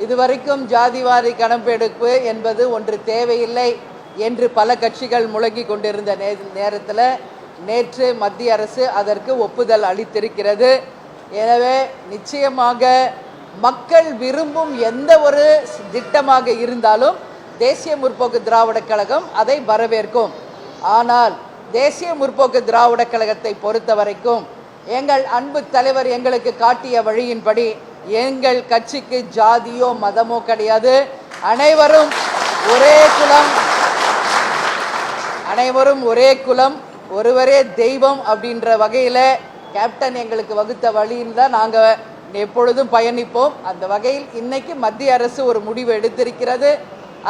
இதுவரைக்கும் ஜாதிவாரி கணக்கெடுப்பு என்பது ஒன்று தேவையில்லை என்று பல கட்சிகள் முழங்கி கொண்டிருந்த நேரத்தில் நேற்று மத்திய அரசு அதற்கு ஒப்புதல் அளித்திருக்கிறது. எனவே நிச்சயமாக மக்கள் விரும்பும் எந்த ஒரு திட்டமாக இருந்தாலும் தேசிய முற்போக்கு திராவிடக் கழகம் அதை வரவேற்கும். ஆனால் தேசிய முற்போக்கு திராவிடக் கழகத்தை பொறுத்த வரைக்கும் எங்கள் அன்பு தலைவர் எங்களுக்கு காட்டிய வழியின்படி எங்கள் கட்சிக்கு ஜாதியோ மதமோ கிடையாது. அனைவரும் ஒரே குலம், ஒருவரே தெய்வம் அப்படின்ற வகையில் கேப்டன் எங்களுக்கு வகுத்த வழியில் தான் நாங்கள் எப்பொழுதும் பயணிப்போம். அந்த வகையில் இன்னைக்கு மத்திய அரசு ஒரு முடிவு எடுத்திருக்கிறது.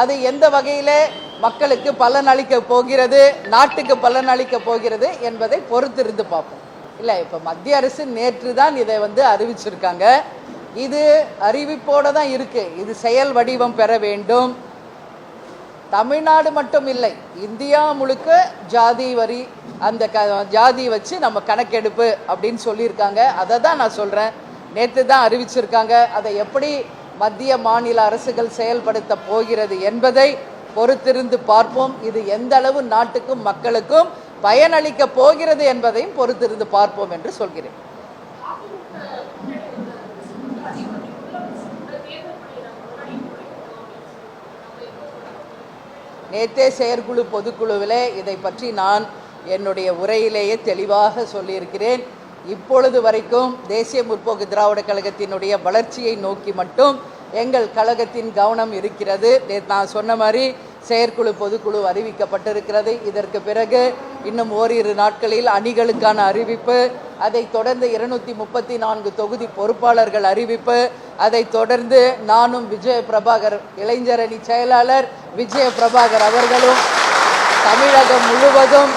அது எந்த வகையில் மக்களுக்கு பலன் அளிக்க போகிறது, நாட்டுக்கு பலன் அளிக்க போகிறது என்பதை பொறுத்திருந்து பார்ப்போம். இல்லை, இப்போ மத்திய அரசு நேற்று தான் இதை அறிவிச்சிருக்காங்க. இது அறிவிப்போடு தான் இருக்குது. இது செயல் வடிவம் பெற வேண்டும். தமிழ்நாடு மட்டும் இல்லை, இந்தியா முழுக்க ஜாதி வரி, அந்த ஜாதி வச்சு நம்ம கணக்கெடுப்பு அப்படின்னு சொல்லியிருக்காங்க. அதை தான் நான் சொல்கிறேன். நேற்று தான் அறிவிச்சிருக்காங்க. அதை எப்படி மத்திய மாநில அரசுகள் செயல்படுத்த போகிறது என்பதை பொறுத்திருந்து பார்ப்போம். இது எந்த அளவு நாட்டுக்கும் மக்களுக்கும் பயனளிக்க போகிறது என்பதையும் பொறுத்திருந்து பார்ப்போம் என்று சொல்கிறேன். நேற்றே செயற்குழு பொதுக்குழுவில் இதை பற்றி நான் என்னுடைய உரையிலேயே தெளிவாக சொல்லியிருக்கிறேன். இப்பொழுது வரைக்கும் தேசிய முற்போக்கு திராவிடக் கழகத்தினுடைய வளர்ச்சியை நோக்கி மட்டும் எங்கள் கழகத்தின் கவனம் இருக்கிறது. நான் சொன்ன மாதிரி செயற்குழு பொதுக்குழு அறிவிக்கப்பட்டிருக்கிறது. இதற்கு பிறகு இன்னும் ஓரிரு நாட்களில் அணிகளுக்கான அறிவிப்பு, அதைத் தொடர்ந்து 234 தொகுதி பொறுப்பாளர்கள் அறிவிப்பு, அதைத் தொடர்ந்து நானும் விஜய பிரபாகர் இளைஞரணி செயலாளர் விஜய பிரபாகர் அவர்களும் தமிழகம் முழுவதும்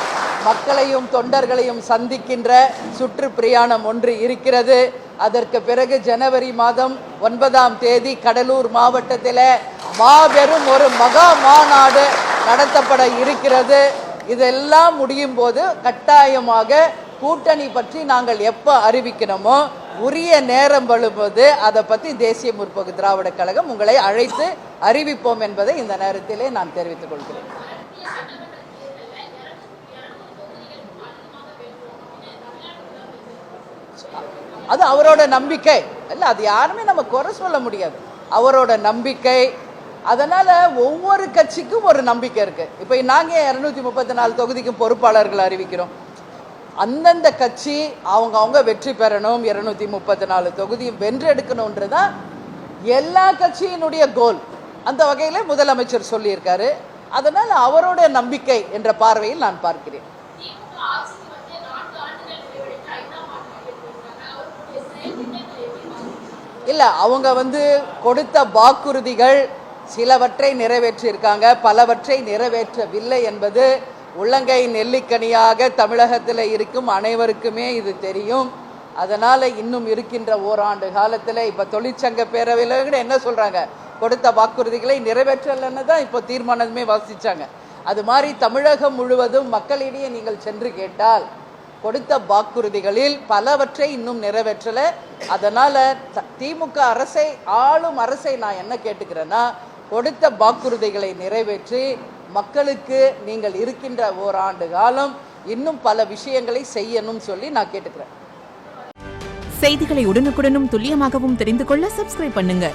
மக்களையும் தொண்டர்களையும் சந்திக்கின்ற சுற்றுப்பிரயாணம் ஒன்று இருக்கிறது. அதற்கு பிறகு ஜனவரி மாதம் 9ஆம் தேதி கடலூர் மாவட்டத்தில் மாபெரும் ஒரு மகா மாநாடு நடத்தப்பட இருக்கிறது. இதெல்லாம் முடியும் போது கட்டாயமாக கூட்டணி பற்றி நாங்கள் எப்போ அறிவிக்கணுமோ உரிய நேரம் வரும்போது அதை பற்றி தேசிய முற்போக்கு திராவிடக் கழகம் உங்களை அழைத்து அறிவிப்போம் என்பதை இந்த நேரத்திலே நான் தெரிவித்துக் கொள்கிறேன். அது அவரோட நம்பிக்கை இல்லை, அது யாருமே நம்ம குறை சொல்ல முடியாது. அவரோட நம்பிக்கை. அதனால் ஒவ்வொரு கட்சிக்கும் ஒரு நம்பிக்கை இருக்குது. இப்போ நாங்கள் 234 தொகுதிக்கும் பொறுப்பாளர்கள் அறிவிக்கிறோம். அந்தந்த கட்சி அவங்க வெற்றி பெறணும், 234 தொகுதியும் வென்றெடுக்கணுன்றதான் எல்லா கட்சியினுடைய கோல். அந்த வகையில் முதலமைச்சர் சொல்லியிருக்காரு. அதனால் அவரோட நம்பிக்கை என்ற பார்வையில் நான் பார்க்கிறேன். இல்லை, அவங்க கொடுத்த வாக்குறுதிகள் சிலவற்றை நிறைவேற்றியிருக்காங்க, பலவற்றை நிறைவேற்றவில்லை என்பது உள்ளங்கை நெல்லிக்கனியாக தமிழகத்தில் இருக்கும் அனைவருக்குமே இது தெரியும். அதனால் இன்னும் இருக்கின்ற ஓராண்டு காலத்தில் இப்போ தொழிற்சங்க பேரவையில் கூட என்ன சொல்கிறாங்க, கொடுத்த வாக்குறுதிகளை நிறைவேற்றலைன்னு தான் இப்போ தீர்மானமே வாசித்தாங்க. அது மாதிரி தமிழகம் முழுவதும் மக்களிடையே நீங்கள் சென்று கேட்டால் கொடுத்த வாக்குறுதிகளில் பலவற்றை இன்னும் நிறைவேற்றலை. அதனால் திமுக அரசை, ஆளும் அரசை நான் என்ன கேட்டுக்கிறேன்னா, கொடுத்த வாக்குறுதிகளை நிறைவேற்றி மக்களுக்கு நீங்கள் இருக்கின்ற ஓராண்டு காலம் இன்னும் பல விஷயங்களை செய்யணும் சொல்லி நான் கேட்டுக்கிறேன். செய்திகளை உடனுக்குடனும் துல்லியமாகவும் தெரிந்து கொள்ள சப்ஸ்கிரைப் பண்ணுங்க.